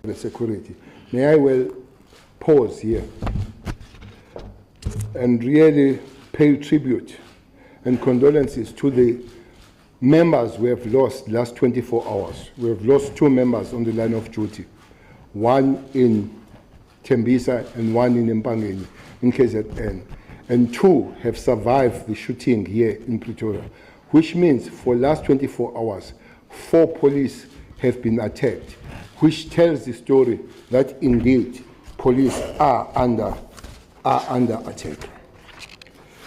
The security. May I well pause here and really pay tribute and condolences to the members we have lost last 24 hours. We have lost 2 members on the line of duty, one in Tembisa and one in Mpangeni in KZN, and 2 have survived the shooting here in Pretoria, which means for last 24 hours, 4 police have been attacked, which tells the story that indeed police are under attack.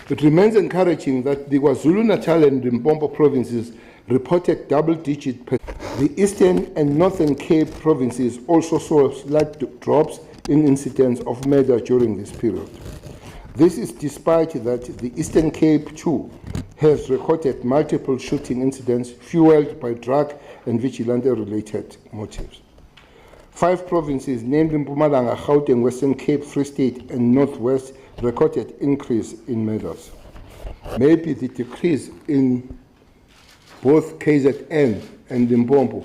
It remains encouraging that the KwaZulu-Natal and Limpopo provinces reported double-digit. The Eastern and Northern Cape provinces also saw slight drops in incidents of murder during this period. This is despite that the Eastern Cape too has recorded multiple shooting incidents fueled by drug and vigilante-related motives. 5 provinces, namely Mpumalanga, Gauteng, Western Cape, Free State, and Northwest, recorded increase in murders. Maybe the decrease in both KZN and Limpopo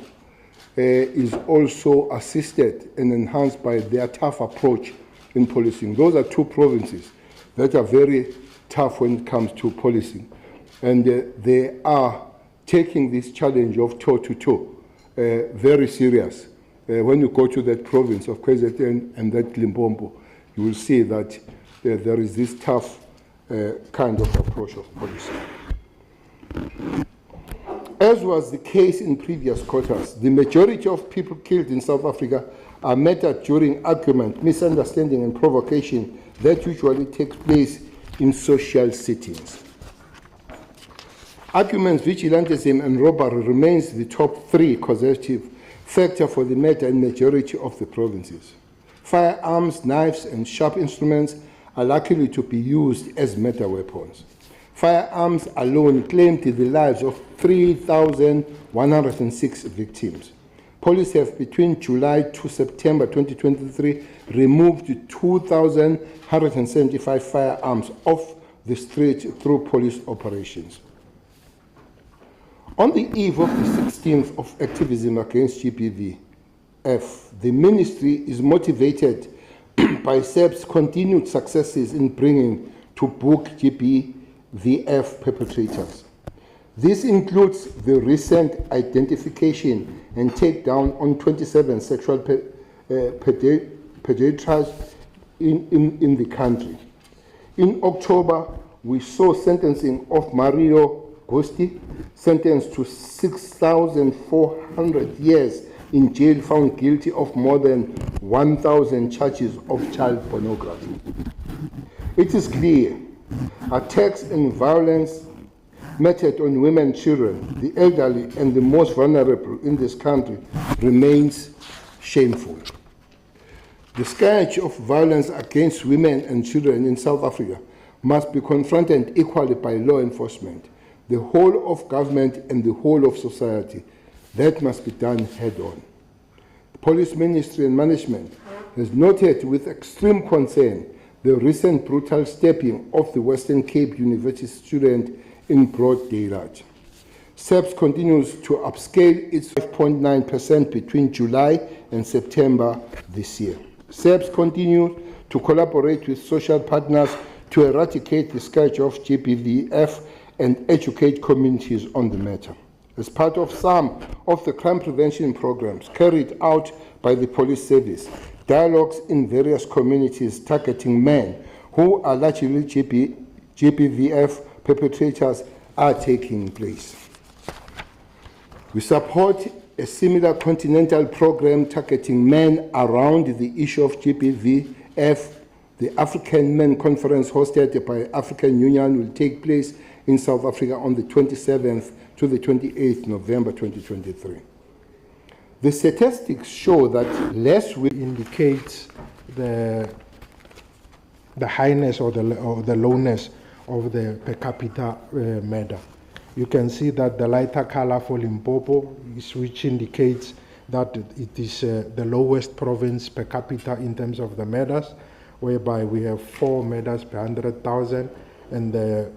is also assisted and enhanced by their tough approach in policing. Those are 2 provinces that are very tough when it comes to policing, and they are taking this challenge of toe-to-toe very serious. When you go to that province of KZN and that Limpopo, you will see that there is this tough kind of approach of policing. As was the case in previous quarters, the majority of people killed in South Africa are murdered during argument, misunderstanding, and provocation that usually takes place in social settings. Arguments, vigilantism, and robbery remains the top 3 causative factor for the murder in majority of the provinces. Firearms, knives, and sharp instruments are likely to be used as murder weapons. Firearms alone claimed the lives of 3,106 victims. Police have between July to September 2023 removed 2,175 firearms off the street through police operations. On the eve of the 16th of activism against GBVF, the ministry is motivated by SAP's continued successes in bringing to book GBVF perpetrators. This includes the recent identification and takedown on 27 sexual predators in the country. In October, we saw sentencing of Mario Gosti, sentenced to 6,400 years in jail, found guilty of more than 1,000 charges of child pornography. It is clear attacks and violence meted on women, children, the elderly, and the most vulnerable in this country remains shameful. The scourge of violence against women and children in South Africa must be confronted equally by law enforcement, the whole of government, and the whole of society. That must be done head on. The Police Ministry and management has noted with extreme concern the recent brutal stabbing of the Western Cape University student in broad daylight. SAPS continues to upscale its 5.9% between July and September this year. SAPS continues to collaborate with social partners to eradicate the scourge of GBVF and educate communities on the matter. As part of some of the crime prevention programs carried out by the police service, dialogues in various communities targeting men who are largely GBVF perpetrators are taking place. We support a similar continental program targeting men around the issue of GBVF. The African Men Conference hosted by African Union will take place in South Africa on the 27th to the 28th November 2023. The statistics show that less will indicate the highness or the lowness of the per capita murder. You can see that the lighter color for Limpopo, which indicates that it is the lowest province per capita in terms of the murders, whereby we have 4 murders per 100,000, and the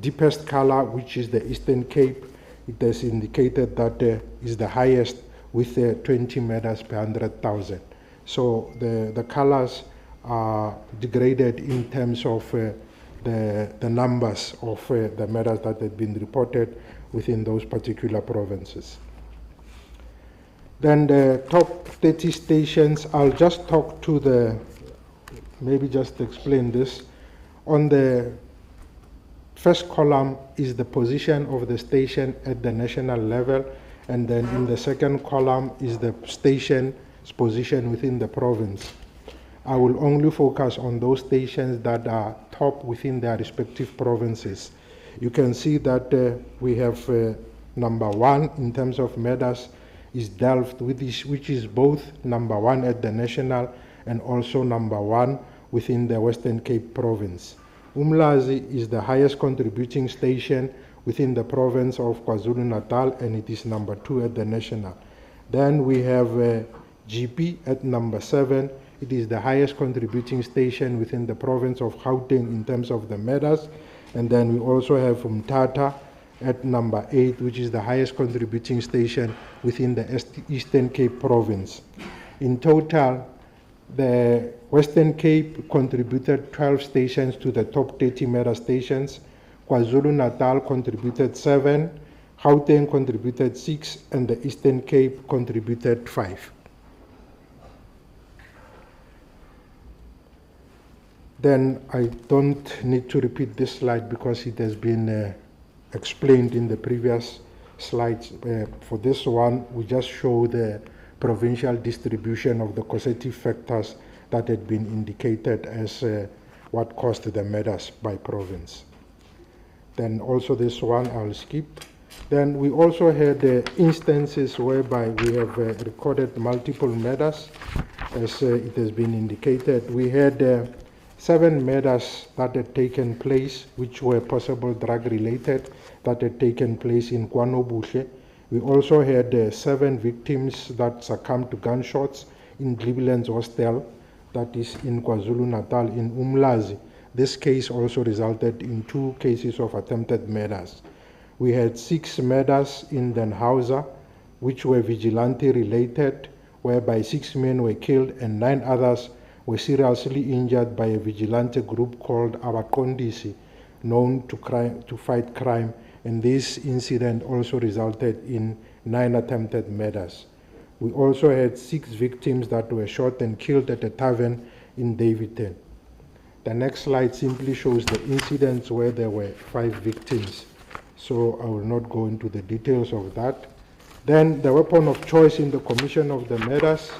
deepest color, which is the Eastern Cape, it has indicated that is the highest with 20 murders per 100,000. So the colors are degraded in terms of the numbers of the murders that have been reported within those particular provinces. Then the top 30 stations, I'll just talk to maybe just explain this. On the first column is the position of the station at the national level, and then in the second column is the station's position within the province. I will only focus on those stations that are top within their respective provinces. You can see that we have number 1 in terms of murders is Delft, which is both number 1 at the national and also number 1 within the Western Cape province. Umlazi is the highest contributing station within the province of KwaZulu-Natal, and it is number 2 at the national. Then we have GP at number 7. It is the highest contributing station within the province of Gauteng in terms of the murders. And then we also have Mthatha at number 8, which is the highest contributing station within the Eastern Cape province. In total, the Western Cape contributed 12 stations to the top 30 murder stations. KwaZulu-Natal contributed 7, Gauteng contributed 6, and the Eastern Cape contributed 5. Then I don't need to repeat this slide because it has been explained in the previous slides. For this one, we just show the provincial distribution of the causative factors that had been indicated as what caused the murders by province. Then also this one I'll skip. Then we also had instances whereby we have recorded multiple murders, as it has been indicated. We had 7 murders that had taken place, which were possible drug-related, that had taken place in KwaNobuhle. We also had 7 victims that succumbed to gunshots in Cleveland's hostel, that is in KwaZulu-Natal, in Umlazi. This case also resulted in 2 cases of attempted murders. We had 6 murders in Den Hauser, which were vigilante-related, whereby 6 men were killed and 9 others were seriously injured by a vigilante group called Abaqondisi, known to fight crime, and this incident also resulted in 9 attempted murders. We also had 6 victims that were shot and killed at a tavern in Davidton. The next slide simply shows the incidents where there were 5 victims, so I will not go into the details of that. Then the weapon of choice in the commission of the murders,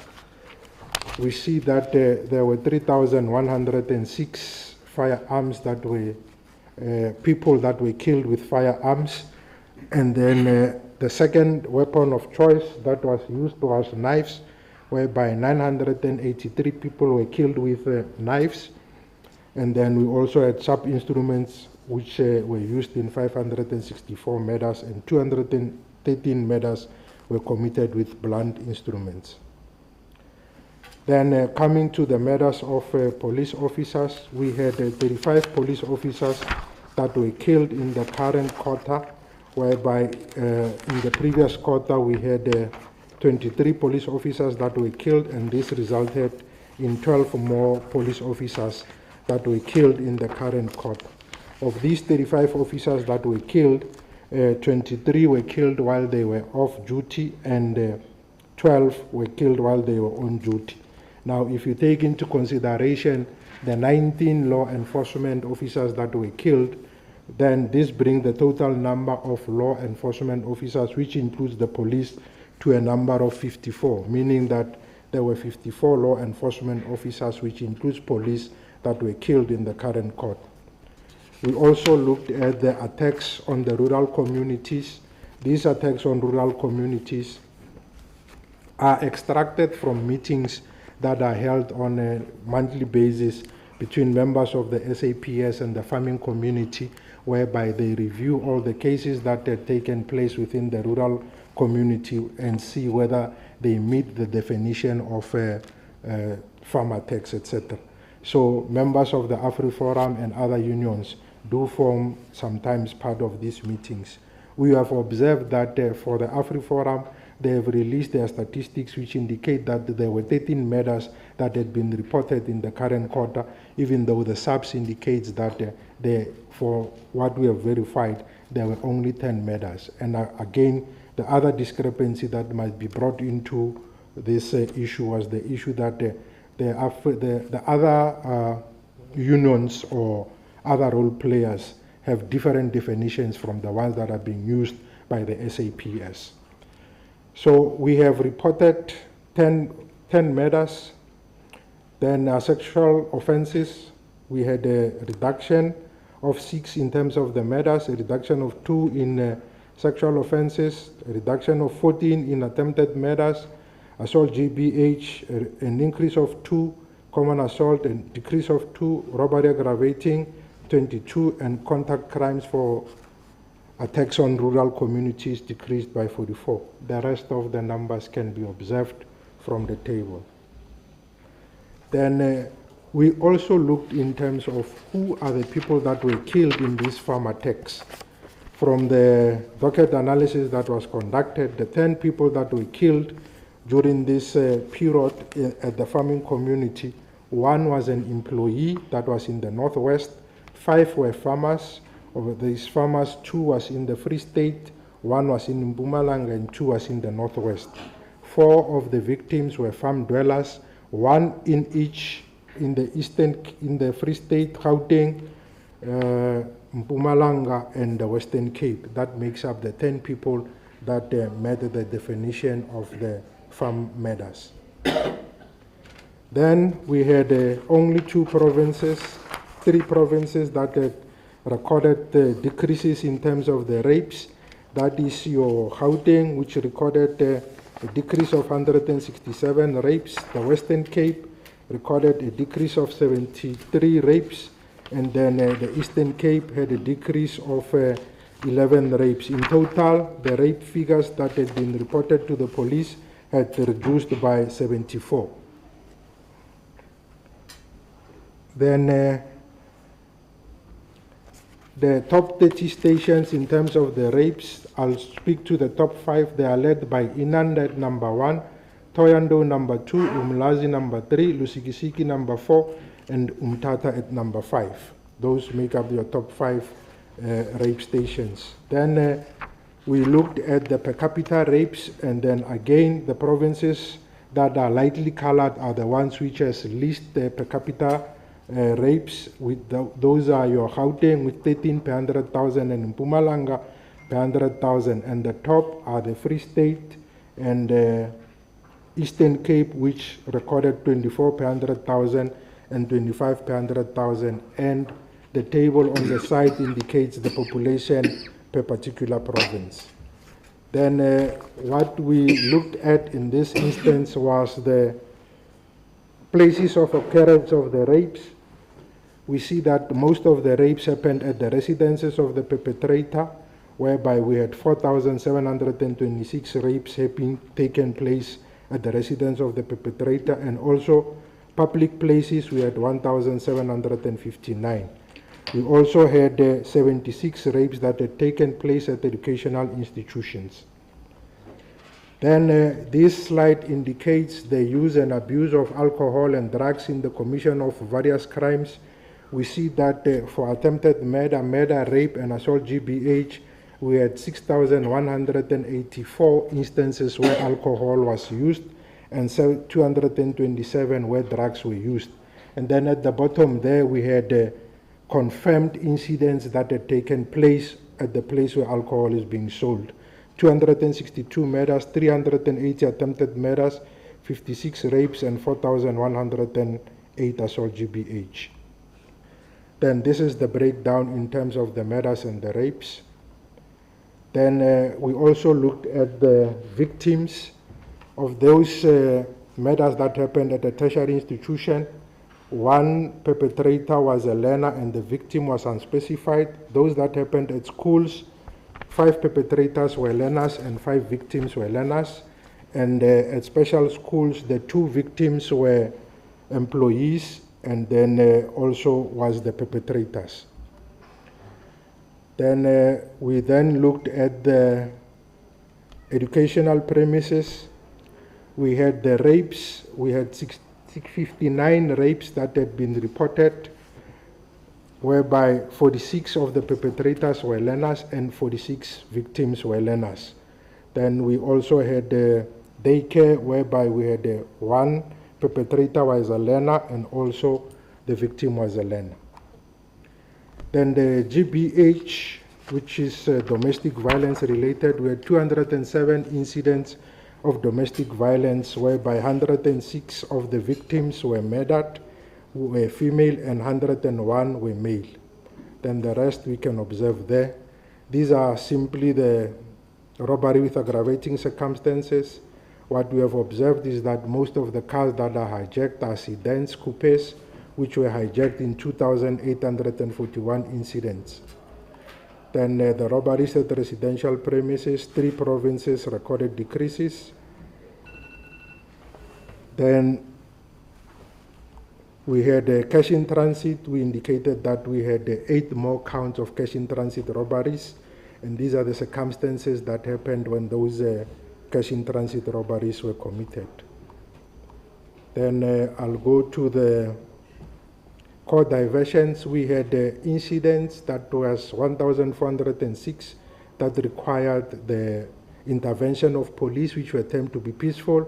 we see that there were 3,106 firearms that were people that were killed with firearms. And then the second weapon of choice that was used was knives, whereby 983 people were killed with knives. And then we also had sub-instruments which were used in 564 murders, and 213 murders were committed with blunt instruments. Then coming to the matters of police officers, we had 35 police officers that were killed in the current quarter, whereby in the previous quarter we had 23 police officers that were killed, and this resulted in 12 more police officers that were killed in the current quarter. Of these 35 officers that were killed, 23 were killed while they were off duty, and 12 were killed while they were on duty. Now, if you take into consideration the 19 law enforcement officers that were killed, then this brings the total number of law enforcement officers, which includes the police, to a number of 54, meaning that there were 54 law enforcement officers, which includes police, that were killed in the current quarter. We also looked at the attacks on the rural communities. These attacks on rural communities are extracted from meetings that are held on a monthly basis between members of the SAPS and the farming community, whereby they review all the cases that have taken place within the rural community and see whether they meet the definition of farm attacks, etc. So members of the AfriForum and other unions do form sometimes part of these meetings. We have observed that for the AfriForum, they have released their statistics which indicate that there were 13 murders that had been reported in the current quarter, even though the SAPS indicates that for what we have verified, there were only 10 murders. And again, the other discrepancy that might be brought into this issue was the issue that the other unions or other role players have different definitions from the ones that are being used by the SAPS. So we have reported 10 murders. Then sexual offenses, we had a reduction of 6 in terms of the murders, a reduction of 2 in sexual offenses, a reduction of 14 in attempted murders, assault GBH, an increase of 2, common assault, a decrease of 2, robbery aggravating, 22, and contact crimes for attacks on rural communities decreased by 44. The rest of the numbers can be observed from the table. Then we also looked in terms of who are the people that were killed in these farm attacks. From the docket analysis that was conducted, the 10 people that were killed during this period at the farming community, 1 was an employee that was in the Northwest, 5 were farmers. Of these farmers, 2 was in the Free State, 1 was in Mpumalanga, and 2 was in the Northwest. 4 of the victims were farm dwellers, 1 in each in the Free State, Gauteng, Mpumalanga, and the Western Cape. That makes up the 10 people that met the definition of the farm murders. Then we had only 3 provinces that recorded decreases in terms of the rapes. That is your Gauteng, which recorded a decrease of 167 rapes. The Western Cape recorded a decrease of 73 rapes. And then the Eastern Cape had a decrease of 11 rapes. In total, the rape figures that had been reported to the police had reduced by 74. Then the top 30 stations in terms of the rapes, I'll speak to the top 5. They are led by Inanda at number 1, Thohoyandou number 2, Umlazi number 3, Lusikisiki number 4, and Umtata at number 5. Those make up your top 5 rape stations. Then we looked at the per capita rapes, and then again the provinces that are lightly colored are the ones which has least per capita rapes. Those are your Gauteng with 13 per 100,000 and Mpumalanga per 100,000. And the top are the Free State and Eastern Cape, which recorded 24 per 100,000 and 25 per 100,000. And the table on the side indicates the population per particular province. Then what we looked at in this instance was the places of occurrence of the rapes. We see that most of the rapes happened at the residences of the perpetrator, whereby we had 4,726 rapes having taken place at the residence of the perpetrator, and also public places we had 1,759. We also had 76 rapes that had taken place at educational institutions. Then this slide indicates the use and abuse of alcohol and drugs in the commission of various crimes. We see that for attempted murder, rape, and assault GBH, we had 6,184 instances where alcohol was used, and 227 where drugs were used. And then at the bottom there, we had confirmed incidents that had taken place at the place where alcohol is being sold. 262 murders, 380 attempted murders, 56 rapes, and 4,108 assault GBH. Then this is the breakdown in terms of the murders and the rapes. Then we also looked at the victims of those murders that happened at a tertiary institution. One perpetrator was a learner and the victim was unspecified. Those that happened at schools, 5 perpetrators were learners and 5 victims were learners. And at special schools, the 2 victims were employees, and then also was the perpetrators. Then we then looked at the educational premises. We had the rapes. We had 59 rapes that had been reported, whereby 46 of the perpetrators were learners and 46 victims were learners. Then we also had daycare, whereby we had 1 perpetrator was a learner and also the victim was a learner. Then the GBH, which is domestic violence related, we had 207 incidents of domestic violence, whereby 106 of the victims were murdered, who were female, and 101 were male. Then the rest we can observe there. These are simply the robbery with aggravating circumstances. What we have observed is that most of the cars that are hijacked are sedans, coupes, which were hijacked in 2,841 incidents. Then the robberies at residential premises, 3 provinces recorded decreases. Then we had cash in transit. We indicated that we had 8 more counts of cash in transit robberies, and these are the circumstances that happened when those cash in transit robberies were committed. Then I'll go to the court diversions. We had incidents that was 1,406 that required the intervention of police, which were termed to be peaceful,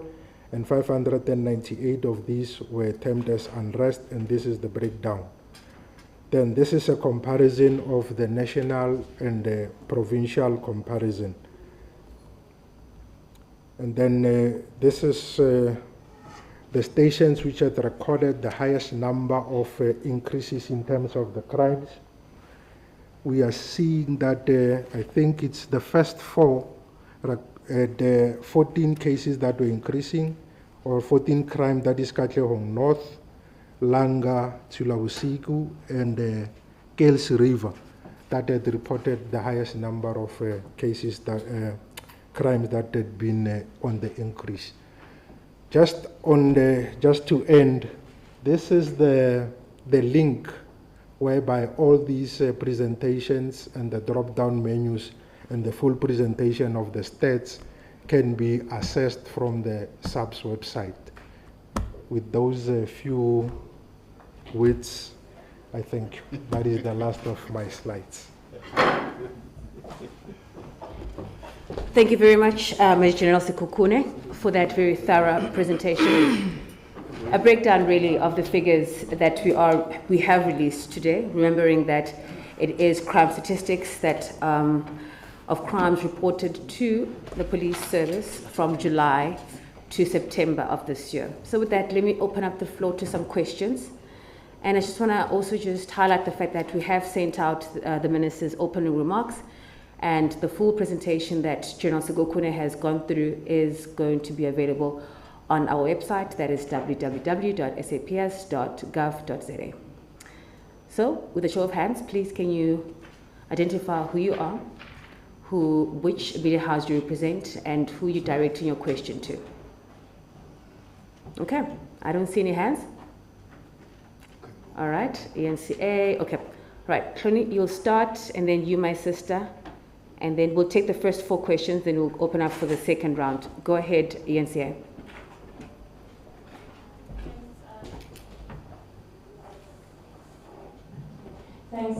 and 598 of these were termed as unrest, and this is the breakdown. Then this is a comparison of the national and the provincial comparison. And then this is the stations which had recorded the highest number of increases in terms of the crimes. We are seeing that I think it's the first 4 had 14 cases that were increasing, or 14 crimes, that is Katlehong North, Langa, Tsulawusiku, and Kales River, that had reported the highest number of cases, that crimes that had been on the increase. Just to end, this is the link whereby all these presentations and the drop-down menus and the full presentation of the stats can be accessed from the SAPS website. With those few words, I think that is the last of my slides. Thank you very much, Major General Sekhukhune, for that very thorough presentation. A breakdown really of the figures that we have released today, remembering that it is crime statistics that of crimes reported to the police service from July to September of this year. So with that, let me open up the floor to some questions. And I just want to also just highlight the fact that we have sent out the Minister's opening remarks, and the full presentation that General Sekhukhune has gone through is going to be available on our website, that is www.saps.gov.za. So, with a show of hands, please can you identify who you are, which media house you represent, and who you're directing your question to. Okay, I don't see any hands. All right, ENCA, okay. Right, Cloney, you'll start, and then you, my sister, and then we'll take the first 4 questions, then we'll open up for the second round. Go ahead, ENCA. Thanks.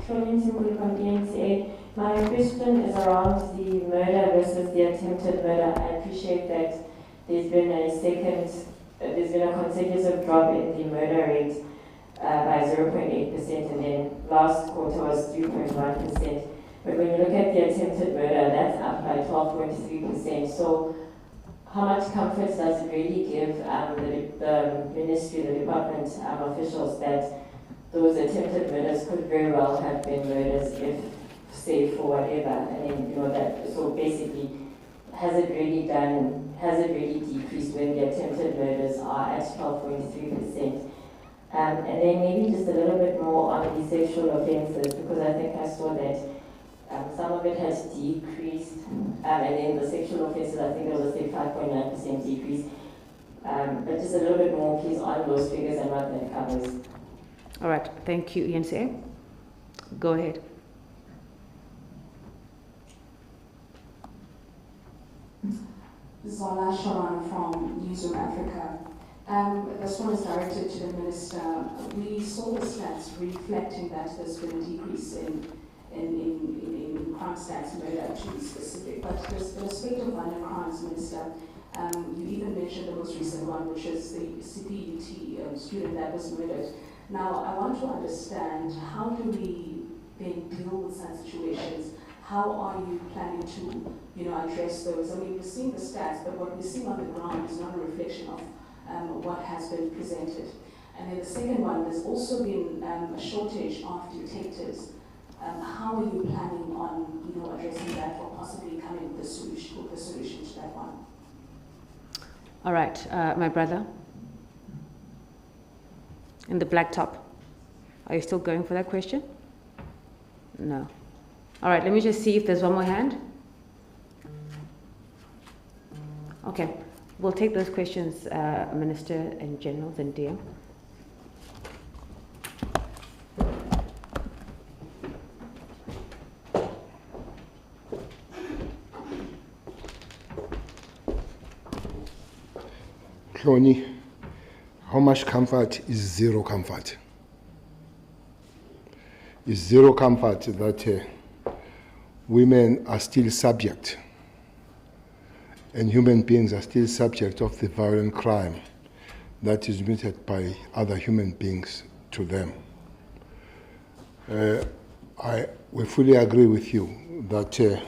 Cloney from ENCA. My question is around the murder versus the attempted murder. I appreciate that there's been a consecutive drop in the murder rate by 0.8%, and then last quarter was 3.1%. But when you look at the attempted murder, that's up by 12.3%. So how much comfort does it really give the ministry, the department officials that those attempted murders could very well have been murders if, say, for whatever? I mean, so basically, has it really decreased when the attempted murders are at 12.3%? And then maybe just a little bit more on the sexual offences, because I think I saw that some of it has decreased, and then the sexual offences, I think there was a 5.9% decrease. But just a little bit more, please, on those figures and what that covers. All right, thank you, ENCA. Go ahead. Zola Sharon from Newsroom Africa. This one is directed to the Minister. We saw the stats reflecting that there's been a decrease in crime stats, murder to be specific. But there's been a spate of minor crimes, Minister. You even mentioned the most recent one, which is the CPUT student that was murdered. Now, I want to understand, how do we then deal with such situations? How are you planning to, address those? I mean, we're seeing the stats, but what we're seeing on the ground is not a reflection of what has been presented. And then the second one, there's also been a shortage of detectives. How are you planning on, addressing that, or possibly coming with a solution to that one? All right, my brother. In the black top. Are you still going for that question? No. All right, let me just see if there's one more hand. Okay, we'll take those questions, Minister and General Zendia. Cloney, how much comfort is zero comfort? Is zero comfort that women are still subject, and human beings are still subject of the violent crime that is committed by other human beings to them. We fully agree with you that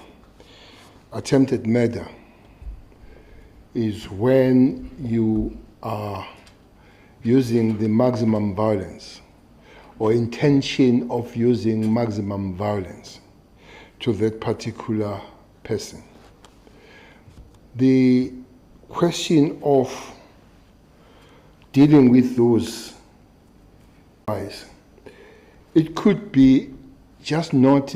attempted murder is when you are using the maximum violence or intention of using maximum violence to that particular person. The question of dealing with those guys, it could be just not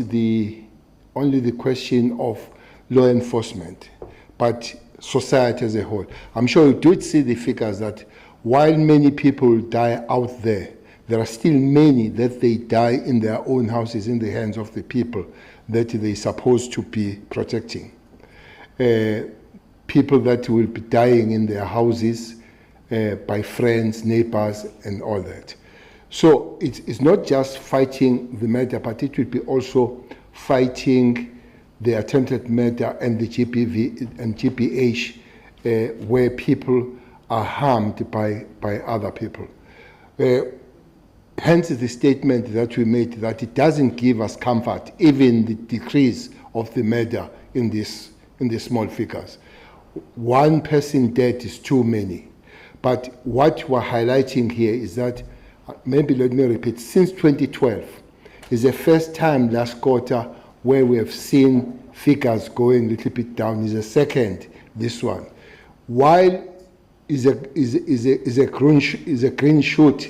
only the question of law enforcement, but society as a whole. I'm sure you did see the figures that while many people die out there, there are still many that they die in their own houses, in the hands of the people that they're supposed to be protecting. People that will be dying in their houses by friends, neighbors, and all that. So it's not just fighting the murder, but it will be also fighting the attempted murder and the GBV and GBH, where people are harmed by other people. Hence the statement that we made that it doesn't give us comfort, even the decrease of the murder in these small figures. One person dead is too many. But what we're highlighting here is that, maybe let me repeat, since 2012 is the first time last quarter where we have seen figures going a little bit down. Is the second, this one. While is a green shoot,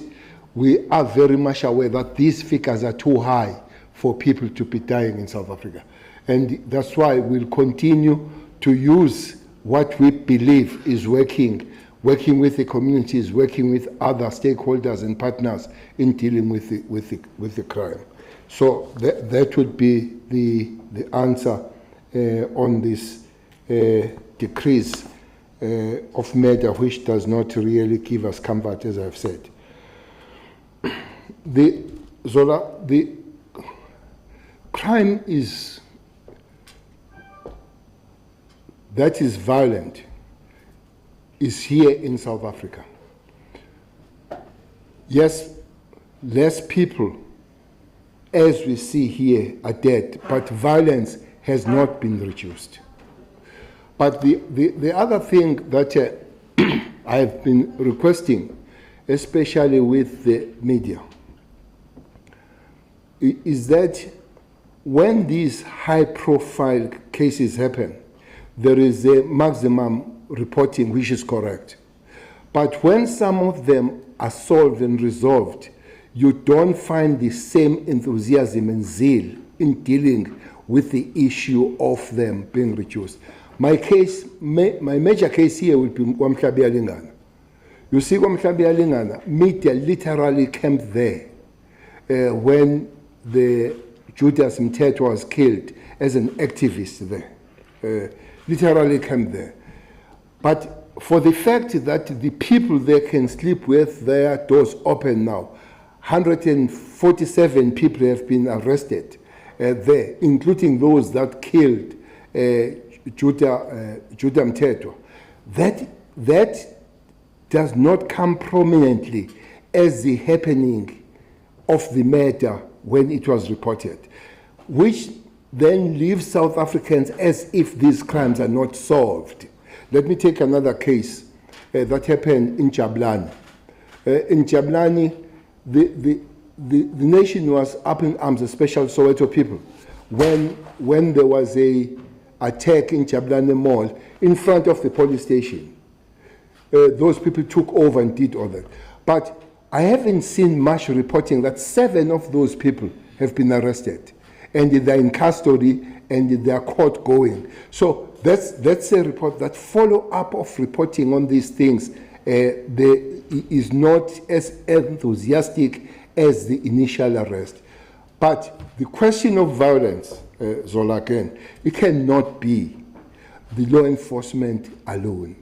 we are very much aware that these figures are too high for people to be dying in South Africa. And that's why we'll continue to use what we believe is working working with the communities, working with other stakeholders and partners in dealing with the crime. So that would be the answer on this decrease of murder, which does not really give us comfort, as I've said. The crime that is violent is here in South Africa. Yes, less people, as we see here, are dead, but violence has not been reduced. But the other thing that I've been requesting, especially with the media, is that when these high-profile cases happen, there is a maximum reporting, which is correct. But when some of them are solved and resolved, you don't find the same enthusiasm and zeal in dealing with the issue of them being reduced. My major case here will be KwaMhlabi Alingana. You see, KwaMhlabi Alingana, media literally camped there when the Judas Mthethwa was killed as an activist there. Literally camped there. But for the fact that the people there can sleep with their doors open now, 147 people have been arrested there, including those that killed Judah Mthethwa. That does not come prominently as the happening of the murder when it was reported, which then leaves South Africans as if these crimes are not solved. Let me take another case that happened in Jablani. In Jablani, the nation was up in arms, especially Soweto people, when there was a attack in Jablani Mall in front of the police station. Those people took over and did all that. But I haven't seen much reporting that 7 of those people have been arrested and they're in custody and they're court going. So that's a report. That follow-up of reporting on these things is not as enthusiastic as the initial arrest. But the question of violence, Zola, again, it cannot be the law enforcement alone.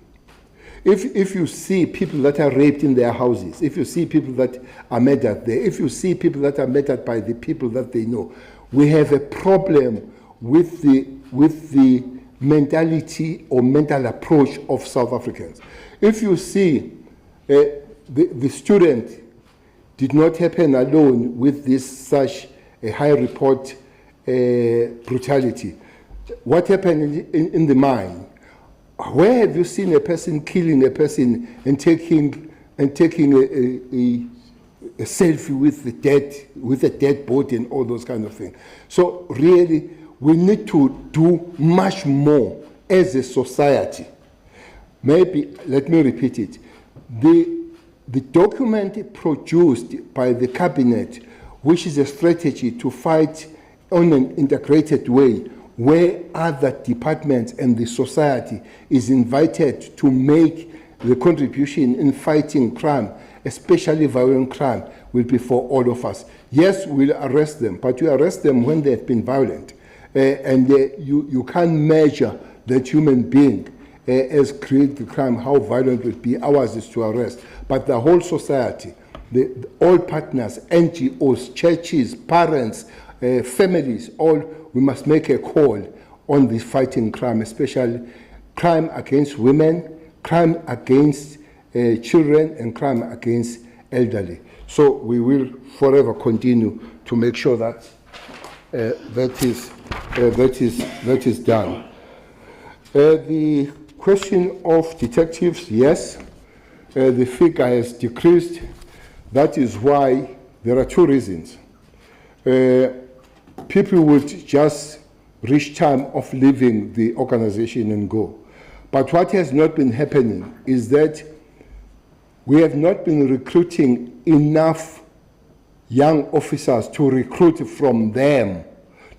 If you see people that are raped in their houses, if you see people that are murdered there, if you see people that are murdered by the people that they know, we have a problem with the mentality or mental approach of South Africans. If you see the student did not happen alone with this such a high report brutality. What happened in the mine? Where have you seen a person killing a person and taking a selfie with a dead body and all those kind of things? So really, we need to do much more as a society. Maybe, let me repeat it. The document produced by the cabinet, which is a strategy to fight on an integrated way, where other departments and the society is invited to make the contribution in fighting crime, especially violent crime, will be for all of us. Yes, we'll arrest them, but you arrest them when they have been violent. You can't measure that human being as create the crime, how violent it will be. Ours is to arrest. But the whole society, all partners, NGOs, churches, parents, families, all, we must make a call on this fighting crime, especially crime against women, crime against children, and crime against elderly. So we will forever continue to make sure that that is done. The question of detectives, yes, the figure has decreased. That is why there are 2 reasons. People would just reach time of leaving the organization and go. But what has not been happening is that we have not been recruiting enough young officers to recruit from them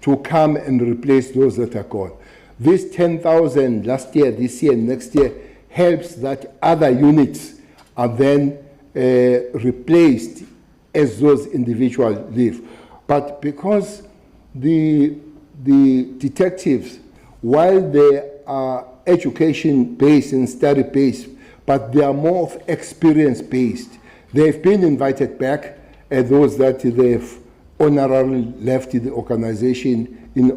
to come and replace those that are gone. This 10,000 last year, this year, next year helps that other units are then replaced as those individuals leave. But because the detectives, while they are education-based and study-based, but they are more of experience-based, they've been invited back, those that they've honorarily left the organization in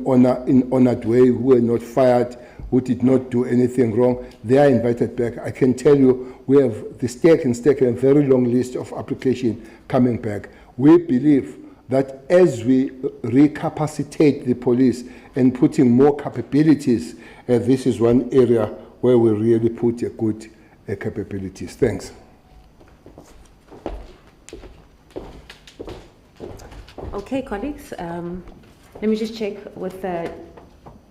honored way, who were not fired, who did not do anything wrong, they are invited back. I can tell you, we have the stake and a very long list of applications coming back. We believe that as we recapacitate the police and putting more capabilities, this is one area where we really put a good capabilities. Thanks. Okay, colleagues, let me just check with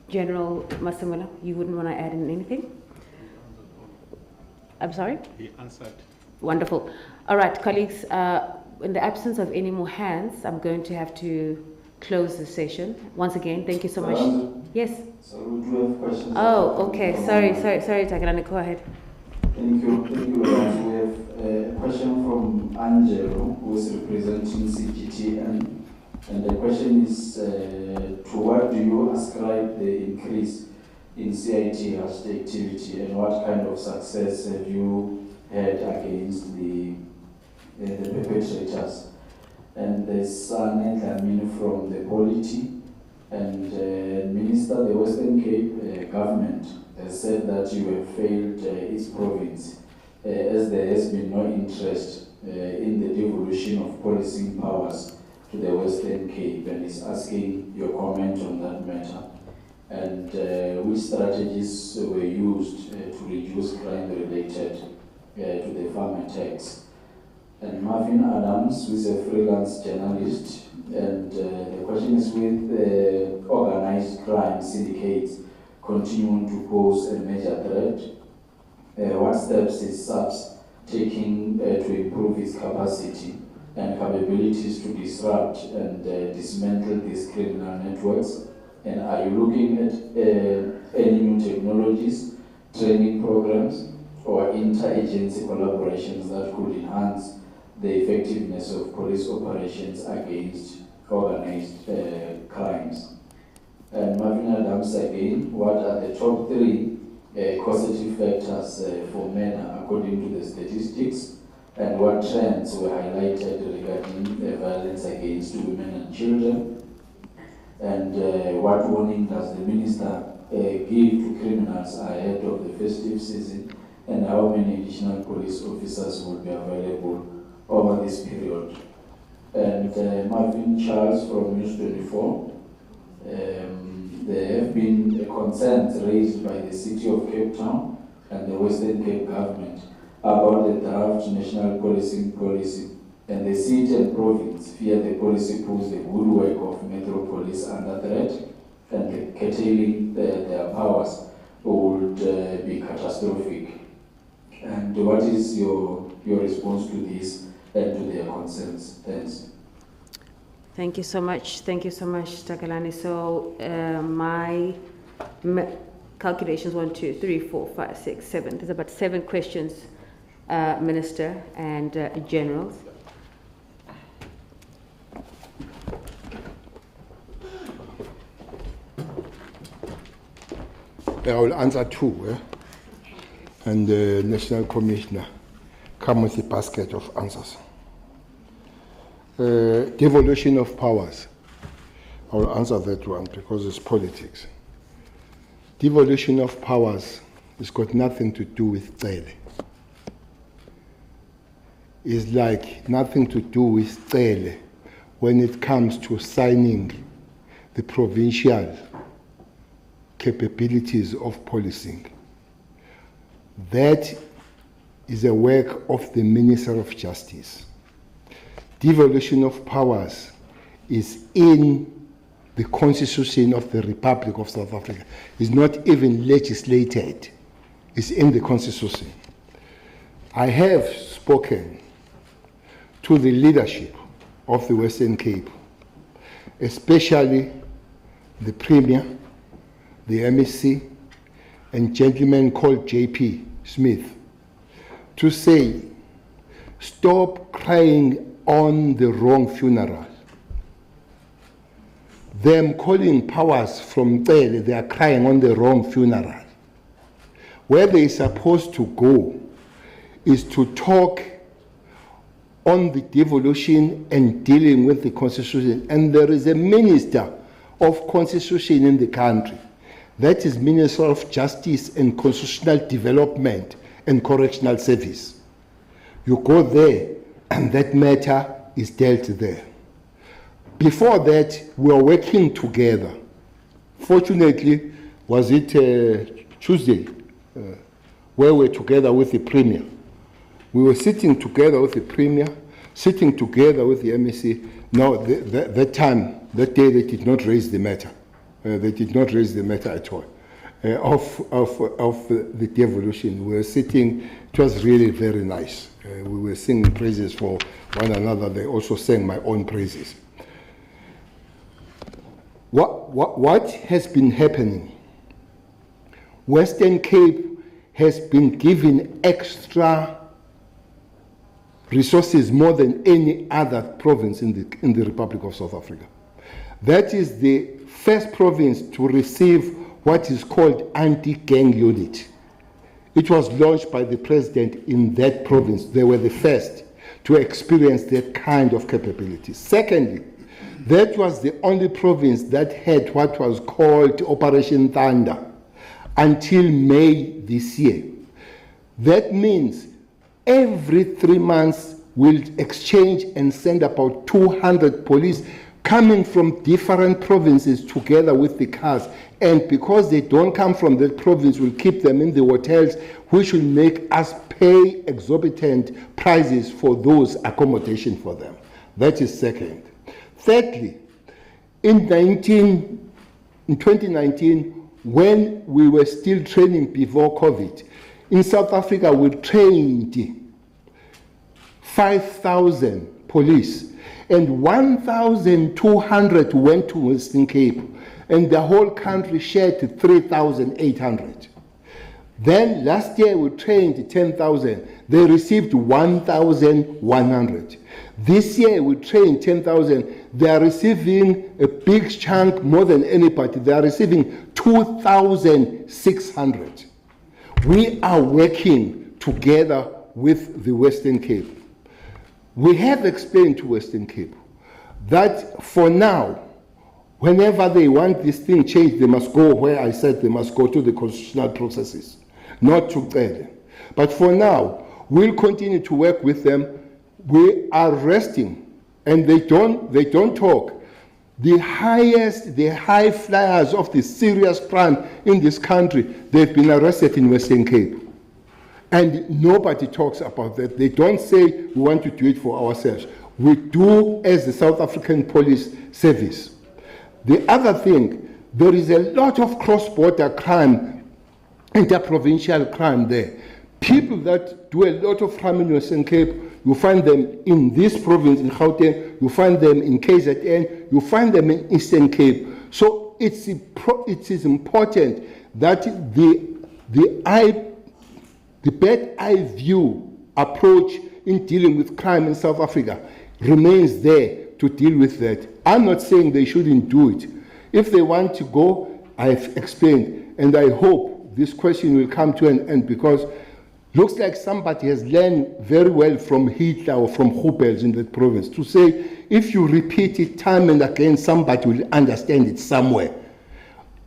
General Masamula. You wouldn't want to add in anything? I'm sorry? He answered. Wonderful. All right, colleagues, in the absence of any more hands, I'm going to have to close the session. Once again, thank you so much. Yes? So we do have questions. Oh, okay. Sorry, Tagalani, go ahead. Thank you. We have a question from Angelo, who is representing CGTN. And the question is, to what do you ascribe the increase in CIT activity, and what kind of success have you had against the perpetrators? And there's Sane Dlamini from the Polity, and Minister, the Western Cape government has said that you have failed its province, as there has been no interest in the devolution of policing powers to the Western Cape, and is asking your comment on that matter, and which strategies were used to reduce crime related to the farm attacks. And Marvin Adams, who is a freelance journalist, and the question is, with organized crime syndicates continuing to pose a major threat, what steps is SAPS taking to improve its capacity and capabilities to disrupt and dismantle these criminal networks? And are you looking at any new technologies, training programs, or interagency collaborations that could enhance the effectiveness of police operations against organized crimes? And Marvin Adams again, what are the top 3 causative factors for murder according to the statistics? And what trends were highlighted regarding violence against women and children? And what warning does the minister give to criminals ahead of the festive season? And how many additional police officers will be available over this period? And Marvin Charles from News 24. There have been concerns raised by the City of Cape Town and the Western Cape government about the draft national policing policy, and the city and province fear the policy puts the good work of Metro Police under threat, and the curtailing their powers would be catastrophic. And what is your response to this and to their concerns? Thanks. Thank you so much. Thank you so much, Takalani. So my calculations, 1, 2, 3, 4, 5, 6, 7. There's about 7 questions, Minister and Generals. I will answer 2, and the National Commissioner come with a basket of answers. Devolution of powers. I will answer that one because it's politics. Devolution of powers has got nothing to do with Cele. It's like nothing to do with Cele when it comes to signing the provincial capabilities of policing. That is a work of the Minister of Justice. Devolution of powers is in the Constitution of the Republic of South Africa. It's not even legislated. It's in the Constitution. I have spoken to the leadership of the Western Cape, especially the Premier, the MEC, and gentleman called JP, Smith to say, stop crying on the wrong funeral. Them calling powers from Cele, they are crying on the wrong funeral. Where they are supposed to go is to talk on the devolution and dealing with the constitution. And there is a minister of constitution in the country. That is Minister of Justice and Constitutional Development and Correctional Service. You go there and that matter is dealt there. Before that, we were working together. Fortunately, was it Tuesday, where we were together with the Premier. We were sitting together with the Premier, sitting together with the MEC. Now, that day, they did not raise the matter. They did not raise the matter at all of the devolution. We were sitting, it was really very nice. We were singing praises for one another. They also sang my own praises. What has been happening? Western Cape has been given extra resources more than any other province in the Republic of South Africa. That is the first province to receive what is called anti-gang unit. It was launched by the president in that province. They were the first to experience that kind of capability. Secondly, that was the only province that had what was called Operation Thunder until May this year. That means every 3 months we'll exchange and send about 200 police coming from different provinces together with the cars. And because they don't come from that province, we'll keep them in the hotels, which will make us pay exorbitant prices for those accommodation for them. That is second. Thirdly, in 2019, when we were still training before COVID, in South Africa we trained 5,000 police, and 1,200 went to Western Cape, and the whole country shared 3,800. Then last year we trained 10,000. They received 1,100. This year we trained 10,000. They are receiving a big chunk more than anybody. They are receiving 2,600. We are working together with the Western Cape. We have explained to Western Cape that for now, whenever they want this thing changed, they must go where I said they must go, to the constitutional processes, not to Cele. But for now, we'll continue to work with them. We are resting, and they don't talk. The high flyers of the serious crime in this country, they've been arrested in Western Cape. And nobody talks about that. They don't say we want to do it for ourselves. We do as the South African Police Service. The other thing, there is a lot of cross-border crime, interprovincial crime there. People that do a lot of crime in Western Cape, you find them in this province, in Gauteng, you find them in KZN, you find them in Eastern Cape. So it is important that the bad eye view approach in dealing with crime in South Africa remains there to deal with that. I'm not saying they shouldn't do it. If they want to go, I've explained, and I hope this question will come to an end, because looks like somebody has learned very well from Hitler or from Goebbels in that province to say, if you repeat it time and again, somebody will understand it somewhere.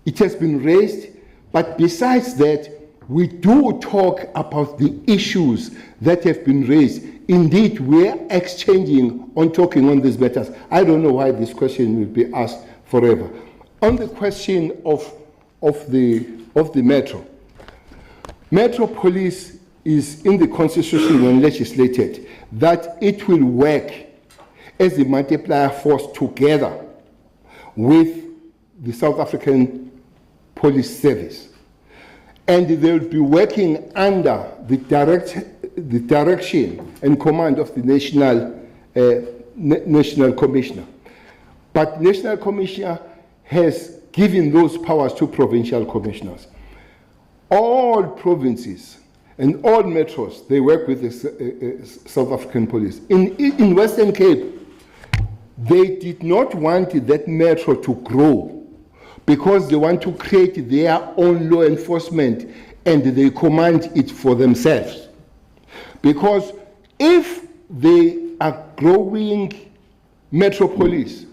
It has been raised, but besides that, we do talk about the issues that have been raised. Indeed, we're exchanging on talking on these matters. I don't know why this question will be asked forever. On the question of the Metro Police is in the Constitution when legislated that it will work as a multiplier force together with the South African Police Service. And they will be working under the direction and command of the National Commissioner. But National Commissioner has given those powers to provincial commissioners. All provinces, And all metros, they work with the South African police. In Western Cape, they did not want that metro to grow because they want to create their own law enforcement and they command it for themselves. Because if they are growing metropolis,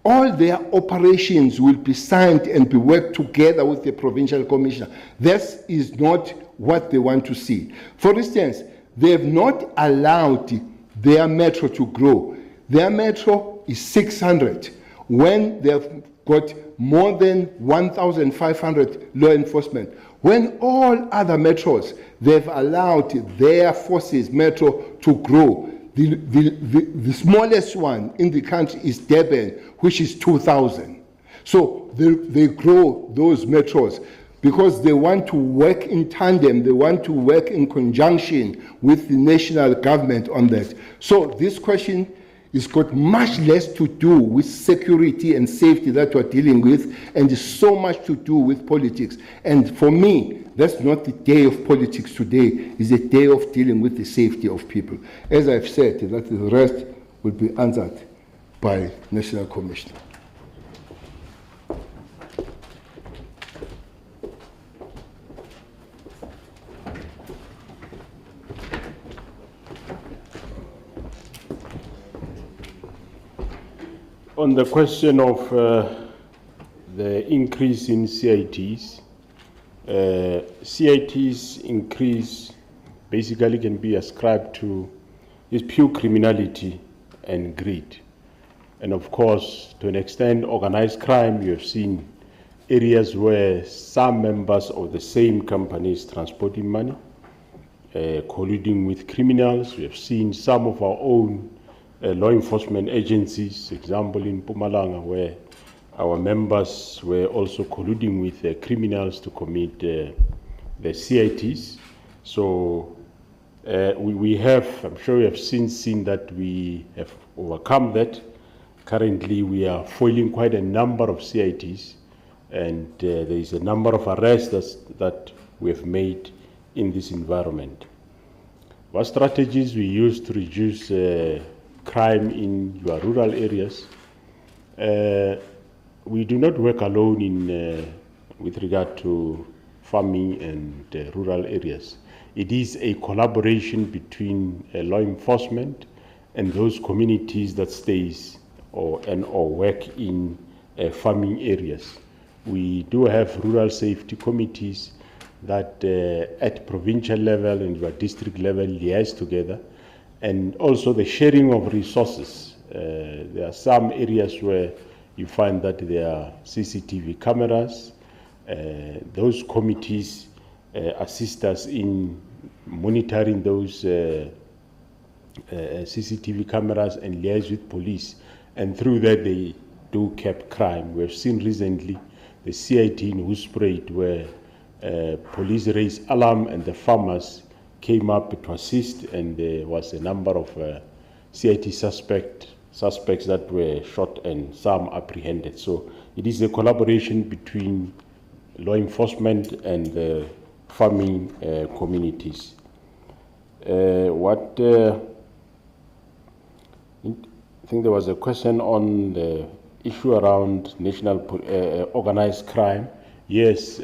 all their operations will be signed and be worked together with the provincial commissioner. This is not what they want to see. For instance, they have not allowed their metro to grow. Their metro is 600 when they have got more than 1,500 law enforcement. When all other metros, they've allowed their forces metro to grow. The smallest one in the country is Durban, which is 2,000. So they grow those metros because they want to work in tandem, they want to work in conjunction with the national government on that. So this question has got much less to do with security and safety that we're dealing with, and so much to do with politics. And for me, that's not the day of politics today, it's a day of dealing with the safety of people. As I've said, that the rest will be answered by National Commissioner. On the question of the increase in CITs, CITs increase basically can be ascribed to is pure criminality and greed. And of course, to an extent, organized crime. You have seen areas where some members of the same companies transporting money, colluding with criminals. We have seen some of our own law enforcement agencies, example in Mpumalanga, where our members were also colluding with criminals to commit the CITs. So we have, I'm sure you have seen that we have overcome that. Currently, we are foiling quite a number of CITs, and there is a number of arrests that we have made in this environment. What strategies we use to reduce crime in your rural areas? We do not work alone in with regard to farming and rural areas. It is a collaboration between law enforcement and those communities that stays or work in farming areas. We do have rural safety committees that at provincial level and district level liaise together, and also the sharing of resources. There are some areas where you find that there are CCTV cameras. Those committees assist us in monitoring those CCTV cameras and liaise with police, and through that they do cap crime. We have seen recently the CIT in Hoedspruit where police raised alarm and the farmers came up to assist, and there was a number of CIT suspects that were shot and some apprehended. So it is a collaboration between law enforcement and the farming communities. I think there was a question on the issue around national organized crime. Yes,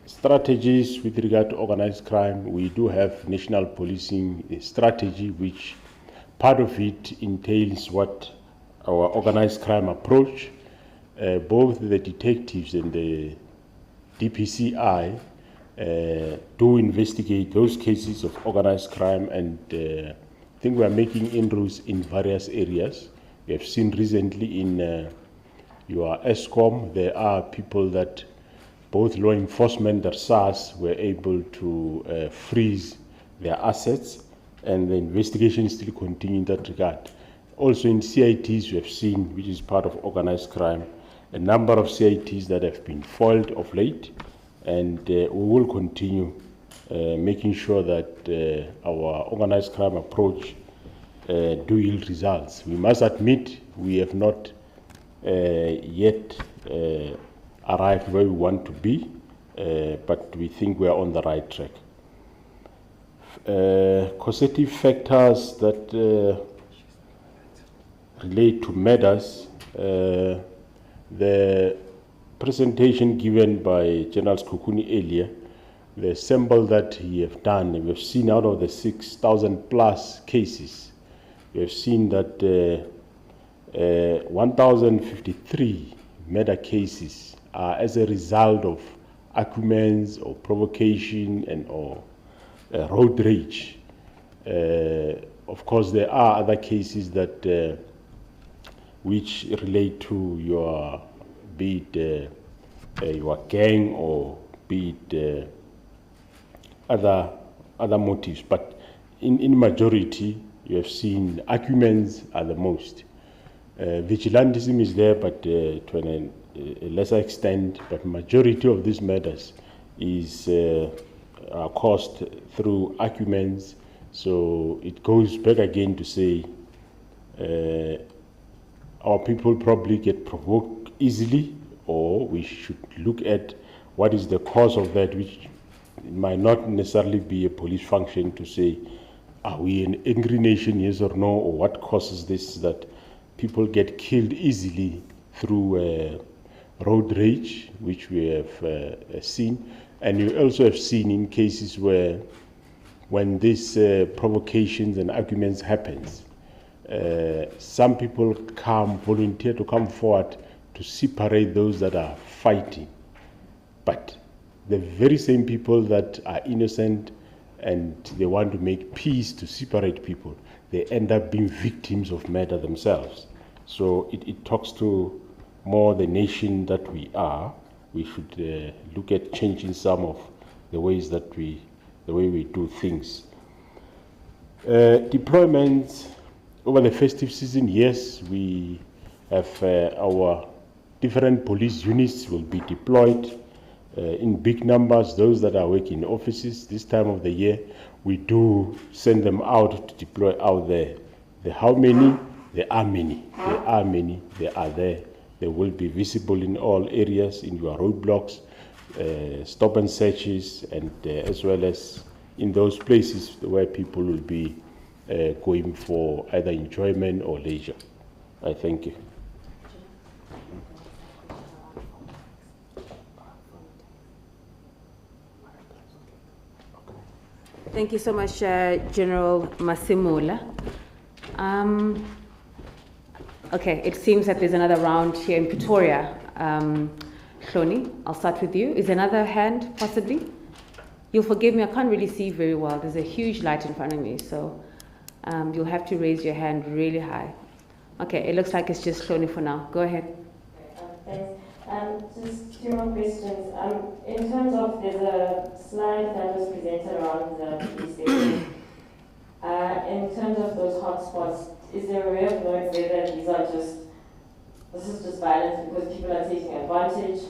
strategies with regard to organized crime, we do have national policing strategy, which part of it entails what our organized crime approach. Both the detectives and the DPCI do investigate those cases of organized crime, and I think we are making inroads in various areas. We have seen recently in your ESCOM, there are people that both law enforcement and SARS were able to freeze their assets, and the investigation still continues in that regard. Also in CITs, we have seen, which is part of organized crime, a number of CITs that have been foiled of late, and we will continue making sure that our organized crime approach do yield results. We must admit we have not yet arrived where we want to be, but we think we are on the right track. causative factors that relate to murders, the presentation given by General Skukuni earlier, the sample that he have done, we have seen out of the 6,000 plus cases, we have seen that 1,053 murder cases are as a result of arguments or provocation and or road rage. Of course, there are other cases that which relate to your, be it your gang or be it other motives. But in majority, you have seen arguments are the most. Vigilantism is there, but to a lesser extent. But majority of these murders is are caused through arguments. So it goes back again to say our people probably get provoked easily, or we should look at what is the cause of that, which might not necessarily be a police function to say, are we an angry nation, yes or no, or what causes this, that people get killed easily through road rage, which we have seen. And you also have seen in cases where when these provocations and arguments happens, some people volunteer to come forward to separate those that are fighting. But the very same people that are innocent and they want to make peace to separate people, they end up being victims of murder themselves. So it talks to more the nation that we are. We should look at changing some of the ways that the way we do things. Deployments over the festive season, yes, we have our different police units will be deployed in big numbers. Those that are working in offices this time of the year, we do send them out to deploy out there. How many? There are many. There are many. They are there. They will be visible in all areas, in your roadblocks, stop and searches, and as well as in those places where people will be going for either enjoyment or leisure. I thank you. Thank you so much, General Masimula. Okay, it seems that there's another round here in Pretoria. Hloni, I'll start with you. Is another hand possibly? You'll forgive me, I can't really see very well. There's a huge light in front of me, so you'll have to raise your hand really high. Okay, it looks like it's just Hloni for now. Go ahead. Thanks. Just two more questions. In terms of, there's a slide that was presented around the police station. In terms of those hotspots, is there a way of knowing whether this is just violence because people are taking advantage,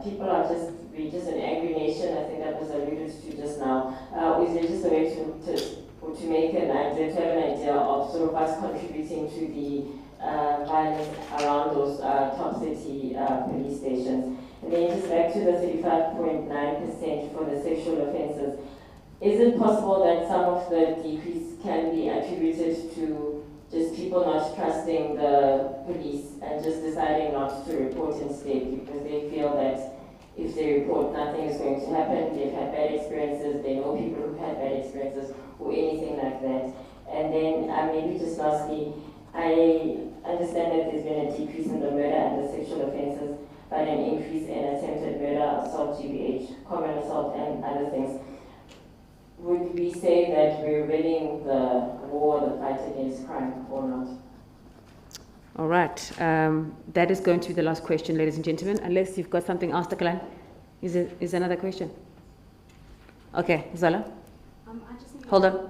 people are we're just an angry nation, I think that was alluded to just now. Is there just a way to make an idea, to have an idea of sort of us contributing to the violence around those top city police stations? And then just back to the 35.9% for the sexual offences. Is it possible that some of the decrease can be attributed to just people not trusting the police and just deciding not to report instead because they feel that if they report, nothing is going to happen, they've had bad experiences, they know people who've had bad experiences, or anything like that? And then maybe just lastly, I understand that there's been a decrease in the murder and the sexual offences, but an increase in attempted murder, assault, GBH, common assault, and other things. Would we say that we're winning the war, the fight against crime, or not? All right. That is going to be the last question, ladies and gentlemen, unless you've got something else, Takalan. Is another question? Okay, Zala? Hold on.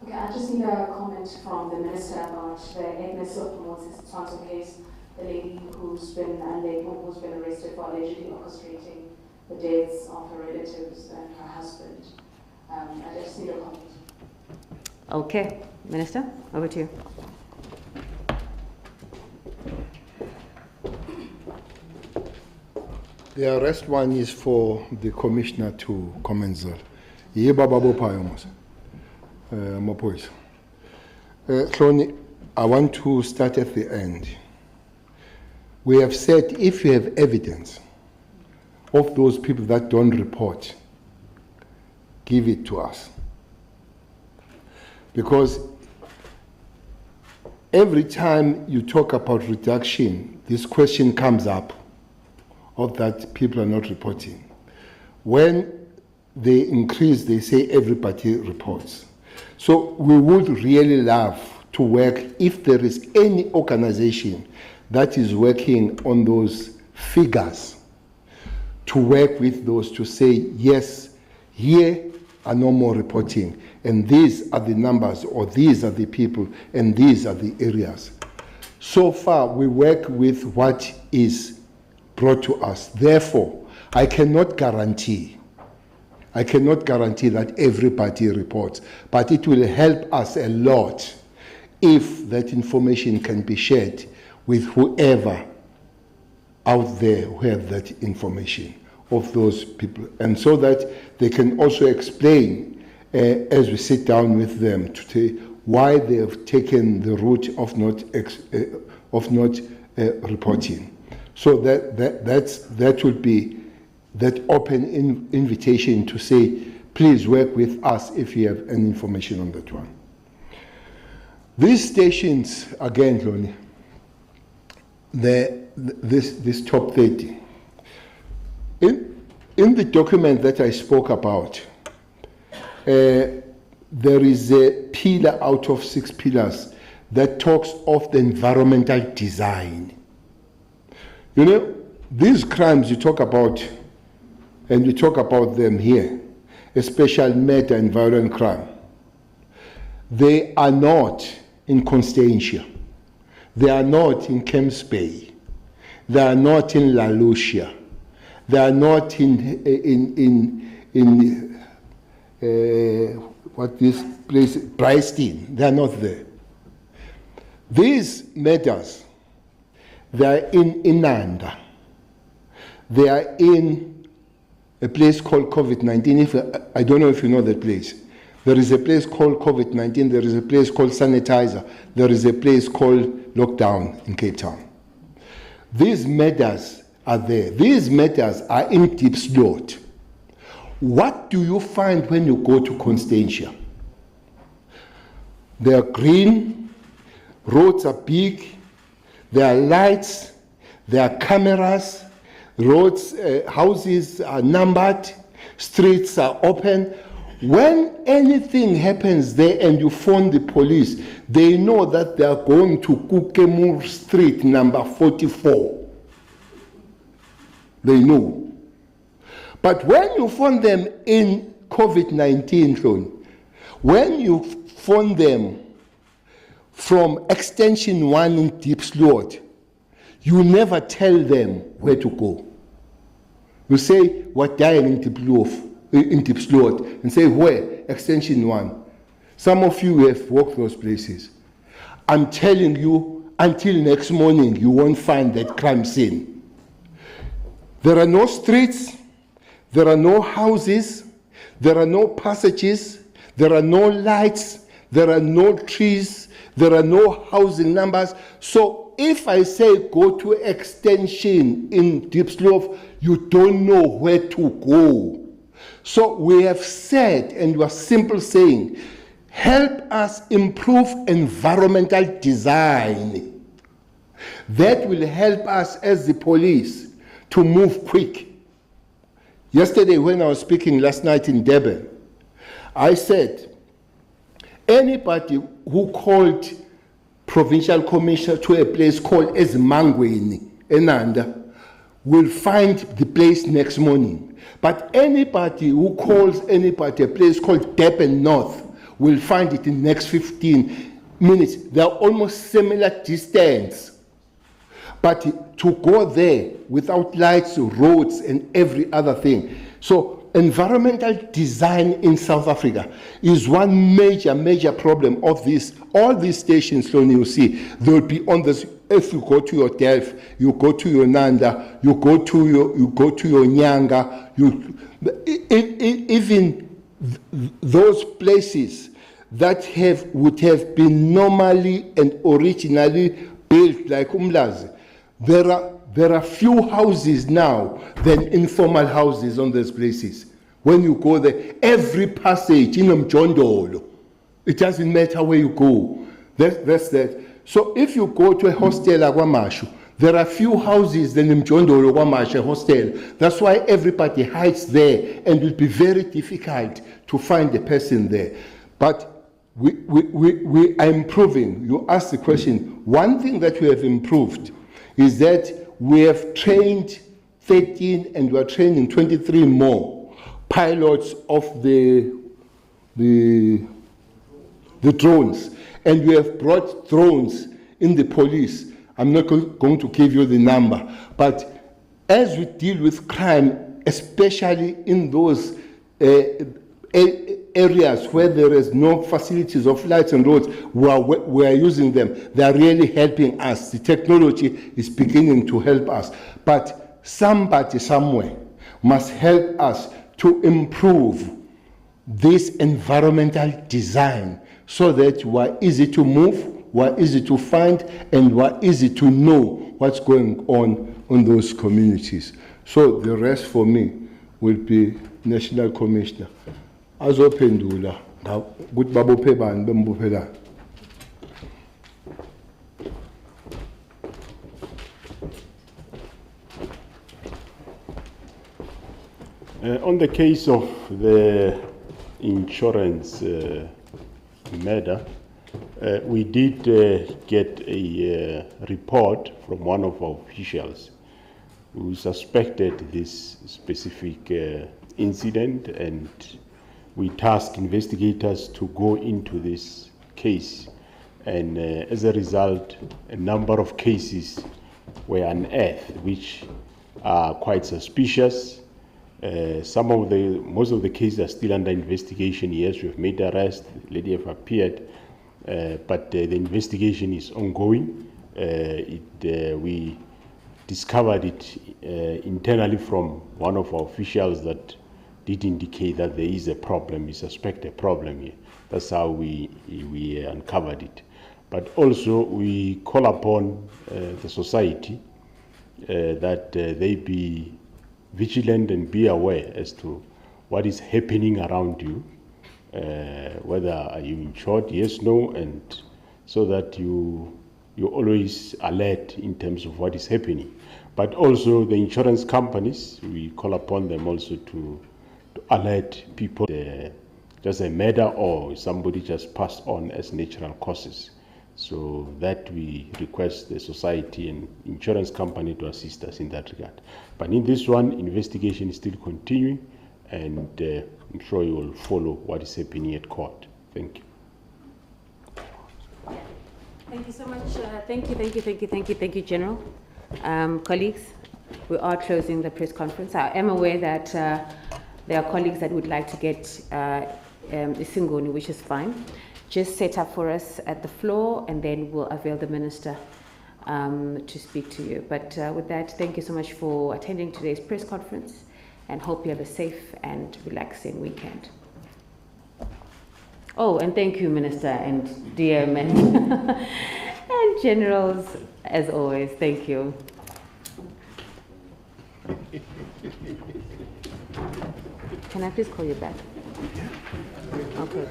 Okay, I just need a comment from the minister about the Agnes of Moses Tonto case, the lady who's been arrested for allegedly orchestrating the deaths of her relatives and her husband. I just need a comment. Okay, Minister, over to you. The arrest one is for the commissioner to Comenzal. Yeba babo payomos. Mopois. Hloni, I want to start at the end. We have said if you have evidence of those people that don't report, give it to us. Because every time you talk about reduction, this question comes up of that people are not reporting. When they increase, they say everybody reports. So we would really love to work, if there is any organization that is working on those figures, to work with those to say, yes, here are no more reporting, and these are the numbers, or these are the people, and these are the areas. So far, we work with what is brought to us. Therefore, I cannot guarantee that everybody reports, but it will help us a lot if that information can be shared with whoever out there who have that information of those people, and so that they can also explain as we sit down with them to say why they have taken the route of not reporting. So that would be that open invitation to say, please work with us if you have any information on that one. These stations, again, Loni, this top 30. In the document that I spoke about, there is a pillar out of 6 pillars that talks of the environmental design. You know, these crimes you talk about, and we talk about them here, especially murder and violent crime, they are not in Constantia. They are not in Camps Bay. They are not in La Lucia. They are not in what this place, Bryston. They are not there. These murders, they are in Inanda. They are in a place called COVID-19. I don't know if you know that place. There is a place called COVID-19. There is a place called Sanitizer. There is a place called Lockdown in Cape Town. These murders are there. These matters are in deep slot. What do you find when you go to Constantia? They are green, roads are big, there are lights, there are cameras, roads, houses are numbered, streets are open. When anything happens there and you phone the police, they know that they are going to Kukemur Street number 44. They know. But when you phone them in COVID-19, when you phone them from extension 1 in deep slot, you never tell them where to go. You say, what dialing in deep slot, and say, where? Extension 1. Some of you have walked those places. I'm telling you, until next morning, you won't find that crime scene. There are no streets, there are no houses, there are no passages, there are no lights, there are no trees, there are no housing numbers. So if I say go to extension in Deep Slough, you don't know where to go. So we have said, and we are simply saying, help us improve environmental design. That will help us as the police to move quick. Yesterday when I was speaking last night in Durban, I said, anybody who called provincial commissioner to a place called Ezimangweni, Enanda, will find the place next morning. But anybody who calls anybody a place called Durban North will find it in the next 15 minutes. They are almost similar distance. But to go there without lights, roads, and every other thing. So environmental design in South Africa is one major problem of this. All these stations, Loni, you see, they will be on this. If you go to your Delft, you go to your Nanda, you go to your Nyanga, even those places that would have been normally and originally built like Umlazi. There are few houses now than informal houses on those places. When you go there, every passage in Mjondolo, it doesn't matter where you go. That's that. So if you go to a hostel at Wamashu, there are few houses than Mjondolo Wamashu hostel. That's why everybody hides there, and it will be very difficult to find a person there. But we are improving. You asked the question. One thing that we have improved is that we have trained 13 and we are training 23 more pilots of the drones. And we have brought drones in the police. I'm not going to give you the number. But as we deal with crime, especially in those areas where there is no facilities of lights and roads, we are using them. They are really helping us. The technology is beginning to help us. But somebody somewhere must help us to improve this environmental design so that we're easy to move, we're easy to find, and we're easy to know what's going on in those communities. So the rest for me will be National Commissioner. Azophendula ukuthi babophe bani bembophelana. On the case of the insurance matter, we did get a report from one of our officials who suspected this specific incident, and we tasked investigators to go into this case. And as a result, a number of cases were unearthed, which are quite suspicious. Most of the cases are still under investigation. Yes, we've made arrests, the lady have appeared, but the investigation is ongoing. We discovered it internally from one of our officials that did indicate that there is a problem, we suspect a problem here. That's how we uncovered it. But also we call upon the society that they be vigilant and be aware as to what is happening around you, whether are you insured, yes, no, and so that you always alert in terms of what is happening. But also the insurance companies, we call upon them also to alert people just a murder or somebody just passed on as natural causes. So that we request the society and insurance company to assist us in that regard. But in this one, investigation is still continuing, and I'm sure you will follow what is happening at court. Thank you. Thank you so much. Thank you, General. Colleagues, we are closing the press conference. I am aware that there are colleagues that would like to get Isingoni, which is fine. Just set up for us at the floor, and then we'll avail the Minister to speak to you. But with that, thank you so much for attending today's press conference, and hope you have a safe and relaxing weekend. Oh, and thank you, Minister and DM and generals, as always. Thank you. Can I please call you back? Okay.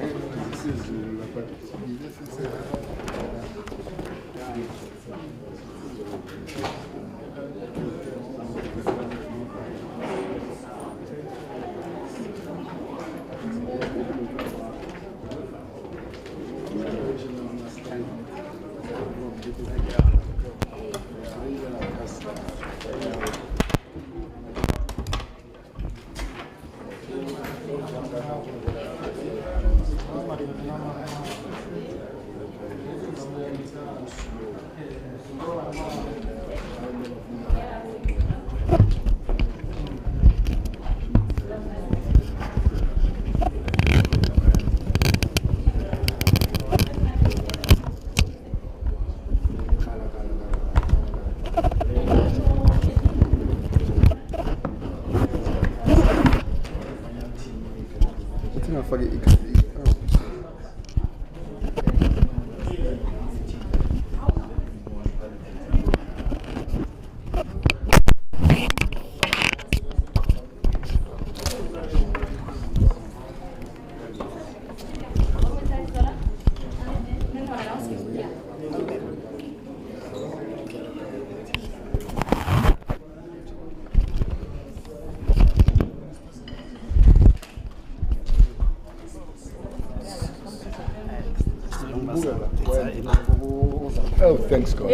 Oh, thanks God.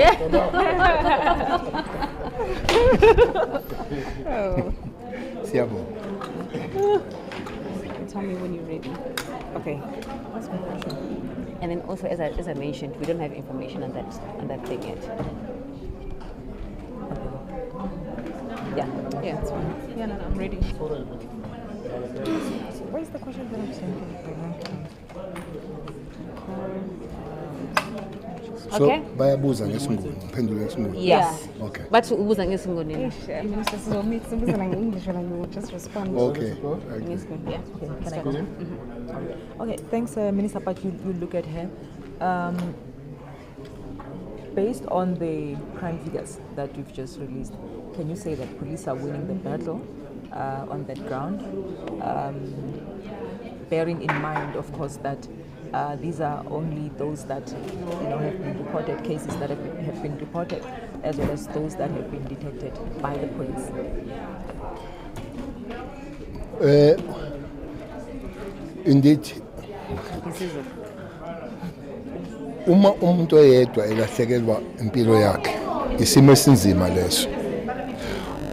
Siyabonga. Tell me when you're ready. Okay. And then also, as I mentioned, we don't have information on that thing yet. Yeah. Yeah, that's fine. Yeah, no, I'm ready. Where's the question that I'm sending? So Okay. bayabuza ngesinguni, uphendule ngesinguni. Yes. Okay. But ubuza ngesingoni. Minister, so me, in English, and you will just respond. Okay. Ngesingoni. Yeah. Can I go? Okay, thanks, Minister, but you look at her. Based on the crime figures that you've just released, can you say that police are winning the battle on that ground? Bearing in mind, of course, that these are only those that have been reported, cases that have been reported, as well as those that have been detected by the police. Indeed. Uma umuntu oyedwa elahlekelwa impilo yakhe isimo esinzima leso.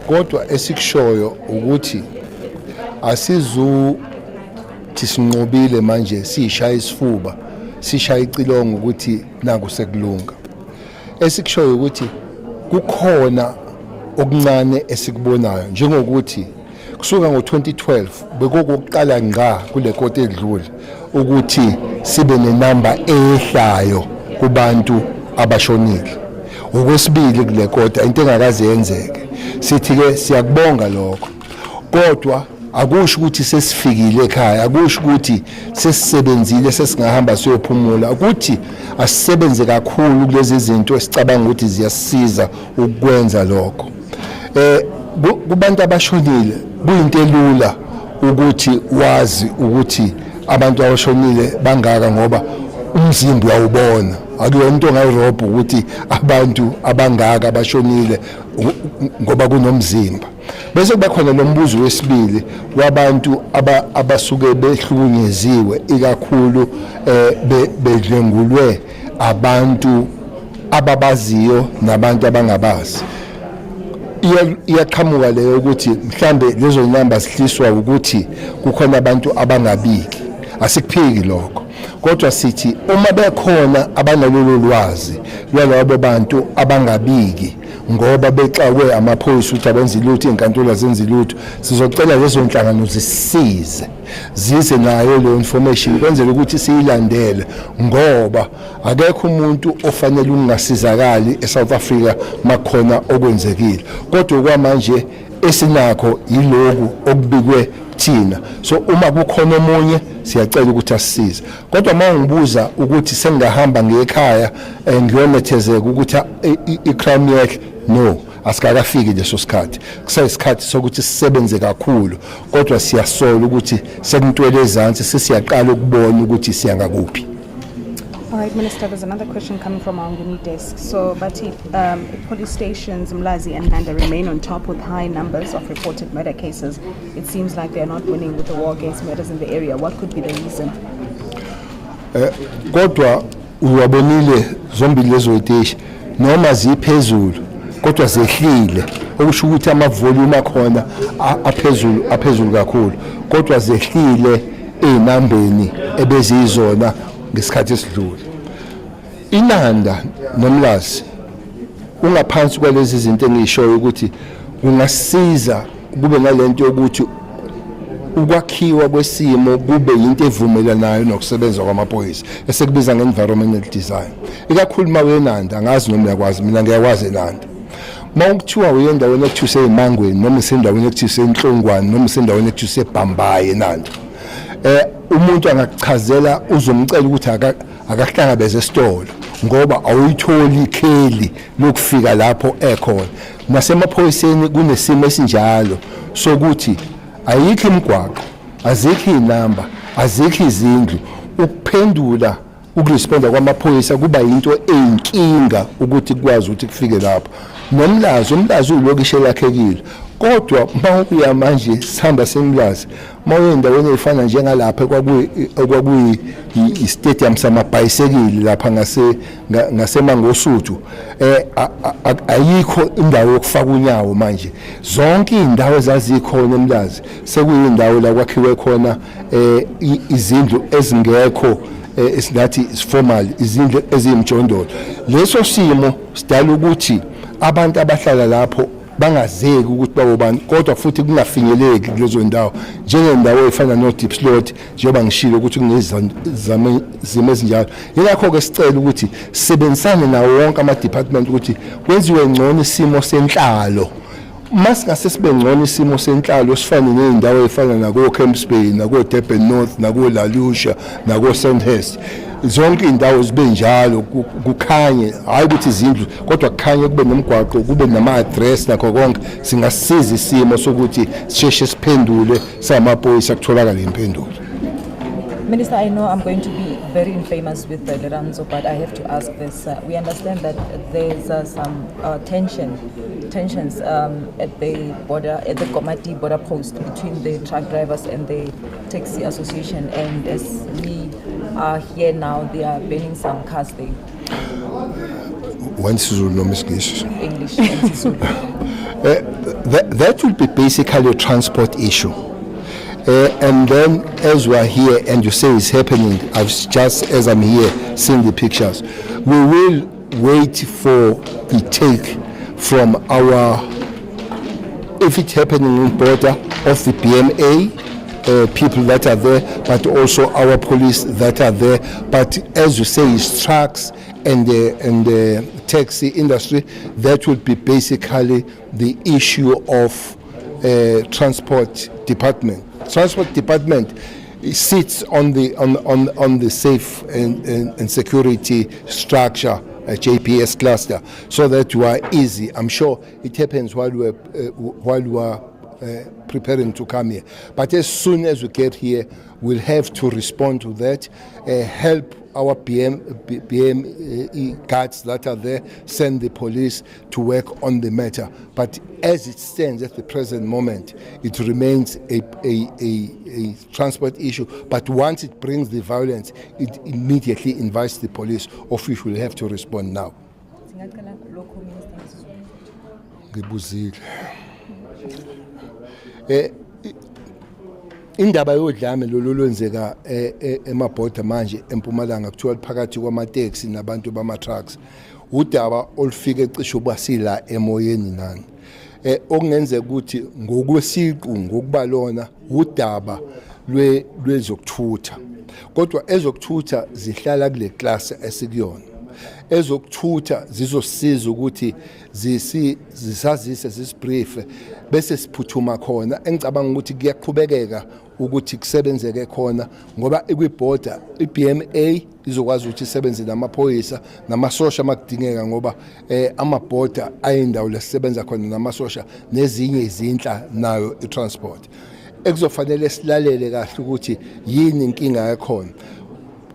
Kodwa esikushoyo ukuthi asizuthi sinqobile manje sishaya isifuba sishaya icilongo ukuthi naku sekulunga. Esikushoyo ukuthi kukhona okuncane esikubonayo njengokuthi kusuka ngo2012 bekokuqala ngqa kule koti edlule ukuthi sibe nenamba ehlayo kubantu abashonile. Okwesibili kule kota into engakaze yenzeke. Sithi ke siyakubonga lokho. Kodwa akusho ukuthi sesifikile ekhaya, akusho ukuthi sesisebenzile sesingahamba siyophumula, ukuthi asisebenze kakhulu kulezi zinto esicabanga ukuthi ziyasiza ukwenza lokho. Kubantu abashonile kuyinto elula ukuthi wazi ukuthi abantu abashonile bangaka ngoba umzimba uyawubona. Akuyonto ngayirobha ukuthi abantu abangaka abashonile ngoba kunomzimba. Bese kuba khona lo mbuzo wesibili wabantu abasuke behlukunyeziwe ikakhulu bedlengulwe abantu ababaziyo nabantu abangabazi. Iyaqhamuka leyo ukuthi mhlambe lezo namba sihliswa ukuthi kukhona abantu abangabiki. Asikuphiki lokho. Kodwa sithi uma bekhona abanalolu lwazi lwalabo bantu abangabiki ngoba bexawe amaphoyisa ukuthi abenza ilutho, inkantolo azenza ilutho, sizocela lezo nhlangano zisize zize nayo le information kwenzela ukuthi siyilandele ngoba akekho umuntu ofanele ungasizakali eSouth Africa makhona okwenzekile. Kodwa kwamanje esinakho yiloku okubikwe thina. So uma kukhona omunye siyacela ukuthi asisize. Kodwa mangibuza ukuthi sengahamba ngekhaya ngiyomethezeka ukuthi icrime yakhe no asikakafiki leso sikhathi. Kusayisikhathi sokuthi sisebenze kakhulu kodwa siyasola ukuthi sekintwele ezantsi sesiyaqala ukubona ukuthi siyangakuphi. All right, Minister, there's another question coming from our Nguni desk. So, Bati, police stations, Mlazi and Nanda remain on top with high numbers of reported murder cases. It seems like they're not winning with the war against murders in the area. What could be the reason? Kodwa uwabonile zombili lezo iteshi noma ziphezulu kodwa zehlile okusho ukuthi ama-volume akhona aphezulu kakhulu kodwa zehlile ey'nambeni ebeziyizona ngesikhathi esidlule. Inanda noMlazi ungaphansi kwalezi zinto engiyishoyo ukuthi kungasiza kube nalento yokuthi ukwakhiwa kwesimo kube yinto evumelanayo nokusebenza kwamaphoyisa esekubiza nge-environmental design. Ikakhulu uma uyenanda angazi noma uyakwazi, mina ngiyakwazi enanda. Uma ukuthiwa uyendaweni ekuthiwa usey'Mangweni noma usendaweni ekuthiwa usenhlongwane noma usendaweni ekuthiwa usebhambayi enanda, umuntu angakuchazela uzomcela ukuthi akahlangabeze esitolo ngoba awuyitholi ikheli lokufika lapho ekhona. Nasemaphoyiseni kunesimo esinjalo sokuthi ayikho imigwaqo, azikho iy'namba, azikho izindlu. Ukuphendula ukuresponda kwamaphoyisa kuba yinto eyinkinga ukuthi kukwazi ukuthi kufike lapho. Umlazi uyilokishe lakhekile kodwa mawuya manje sihamba semlazi mawuye endaweni efana njengalapha okwakuyi i-stadium samabhayisekili lapha ngasemangosuthu ayikho indawo yokufaka unyawo manje zonke indawo ezazikhona emlazi sekuyindawo la kwakhiwe khona izindlu ezingekho esingathi formal izindlu ezimjondolo leso simo sidala ukuthi abantu abahlala lapho bangazeki ukuthi bawobani kodwa futhi kungafinyeleki kulezo ndawo njengendawo efana no deep slot njengoba ngishilo ukuthi kunezimo ezinjalo yingakho ke sicela ukuthi sibenzisane nawo wonke ama department ukuthi kwenziwe ngcono isimo senhlalo masingase sibe ngcono isimo senhlalo sifane nezindawo efana nako Camps Bay nako Durban North nako Lalusha nako Sandhurst zonke indawo zibe njalo kukhanye hayi ukuthi izindlu kodwa kukhanye kube nomgwaqo kube nama-address nakho konke singasiza isimo sokuthi sisheshe siphendule samaphoyisa kutholakala impendulo. Minister, I know I'm going to be very infamous with the Leranzo, but I have to ask this. We understand that there's some tensions at the border, at the Komati border post between the truck drivers and the taxi association. And as we are here now, they are banning some cars there. One Zulu, English and Zulu. That will be basically a transport issue. And then as we are here and you say it's happening, just as I'm here seeing the pictures, we will wait for the take from our, if it's happening in border of the BMA, people that are there, but also our police that are there. But as you say, it's trucks and the taxi industry, that would be basically the issue of transport department. Transport department sits on the safe and security structure, a JPS cluster, so that you are easy. I'm sure it happens while we are preparing to come here. But as soon as we get here, we'll have to respond to that, help our BME guards that are there, send the police to work on the matter. But as it stands at the present moment, it remains a transport issue. But once it brings the violence, it immediately invites the police, of which we'll have to respond now. Indaba yodlame lolwenzeka emabhoda manje eMpumalanga kuthiwa phakathi kwamateksi nabantu bama-trucks udaba olufike cishe ubasila emoyeni nani okungenzeka ukuthi ngokwesiqu ngokubalona udaba lwezokuthutha kodwa ezokuthutha zihlala kule class esikuyona ezokuthutha zizosiza ukuthi zisazise zisibrief bese siphuthuma khona engicabanga ukuthi kuyaqhubekeka ukuthi kusebenzeke khona ngoba ekwiborder iBMA izokwazi ukuthi isebenze namaphoyisa namasosha makudingeka ngoba amaborder ayindawo lesisebenza khona namasosha nezinye izinhla nayo itransport ekuzofanele silalele kahle ukuthi yini inkinga yakhona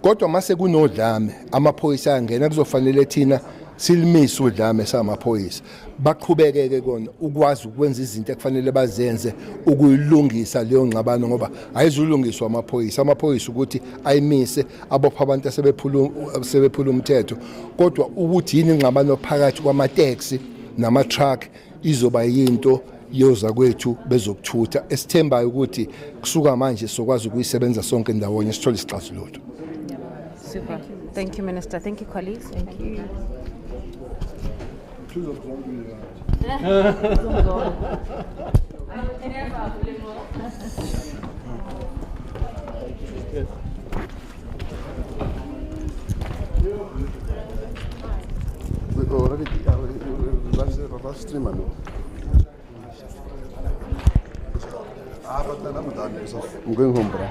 kodwa mase kunodlame amaphoyisa angena kuzofanele thina silimise udlame samaphoyisa baqhubekeke kona ukwazi ukwenza izinto ekufanele bazenze ukuyilungisa leyo ngxabano ngoba ayizulungiswa amaphoyisa ukuthi ayimise abopha abantu asebephula umthetho kodwa ukuthi yini ingxabano phakathi kwamateksi nama-truck izoba yinto yoza kwethu bezokuthutha esithembayo ukuthi kusuka manje sokwazi ukuyisebenza sonke ndawonye sithole isixazululo. Super. Thank you, Minister. Thank you, colleagues. Thank you. Live streamer no. I'm going home, bro.